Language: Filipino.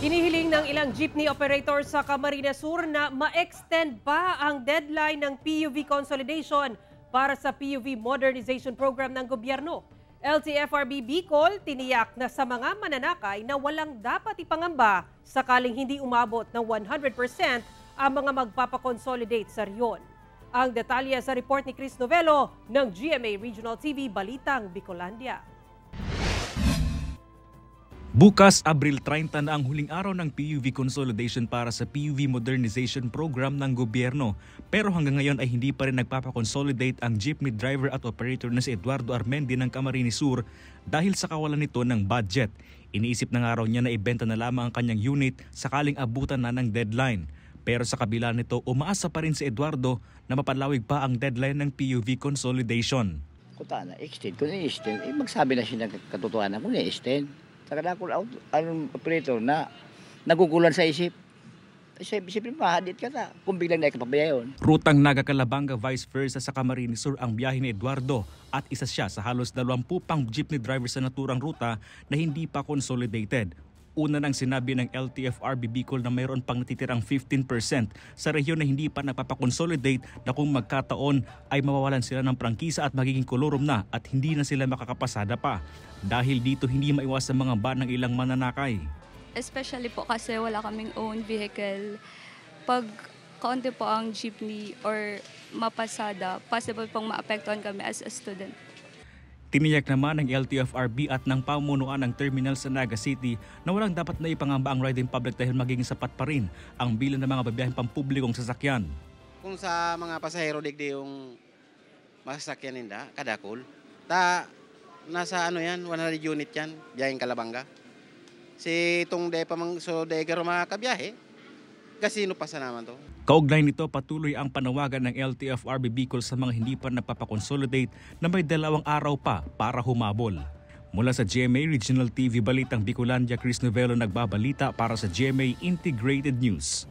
Hinihiling ng ilang jeepney operator sa Camarines Sur na ma-extend pa ang deadline ng PUV consolidation para sa PUV modernization program ng gobyerno. LTFRB Bicol tiniyak na sa mga mananakay na walang dapat ipangamba sakaling hindi umabot ng 100% ang mga magpapakonsolidate sa riyon. Ang detalye sa report ni Chris Novelo ng GMA Regional TV Balitang Bicolandia. Bukas, Abril 30 na ang huling araw ng PUV consolidation para sa PUV modernization program ng gobyerno. Pero hanggang ngayon ay hindi pa rin nagpapakonsolidate ang jeepney driver at operator na si Eduardo Armendi ng Camarines Sur dahil sa kawalan nito ng budget. Iniisip na nga raw niya na ibenta na lamang ang kanyang unit sakaling abutan na ng deadline. Pero sa kabila nito, umaasa pa rin si Eduardo na mapalawig pa ang deadline ng PUV consolidation. Kung na-extend, kung na-extend, magsabi na siya ng katotohanan kung na-extend. Saka ako anong operator na nagugulan sa isip. Siyempre mahadit ka na kung biglang na ikapabayayon. Rutang Naga-Calabanga vice versa sa Camarines Sur ang biyahe ni Eduardo at isa siya sa halos 20 pang jeepney driver sa naturang ruta na hindi pa consolidated. Una nang sinabi ng LTFRB Bicol na mayroon pang natitirang 15% sa rehiyon na hindi pa napapakonsolidate na kung magkataon ay mawawalan sila ng prangkisa at magiging kolorum na at hindi na sila makakapasada pa. Dahil dito hindi maiwasan mga ba ng ilang mananakay. Especially po kasi wala kaming own vehicle. Pag kaunti po ang jeepney or mapasada, possible pong maapektuhan kami as a student. Tiniyak naman ng LTFRB at ng pamunuan ng terminal sa Naga City na walang dapat na ipangamba ang riding public dahil magiging sapat pa rin ang bilang ng mga babiyaheng pampublikong sasakyan. Kung sa mga pasahero digdi yung masasakyan ninda, kadakol, nasa yan, 100 unit yan, biyaheng Calabanga. Si itong de pa mang so de karo makabiyahe, kasino pa sa naman to. Kaugnay nito, patuloy ang panawagan ng LTFRB Bicol sa mga hindi pa napapakonsolidate na may 2 araw pa para humabol. Mula sa GMA Regional TV Balitang Bicolandia, Chris Novelo nagbabalita para sa GMA Integrated News.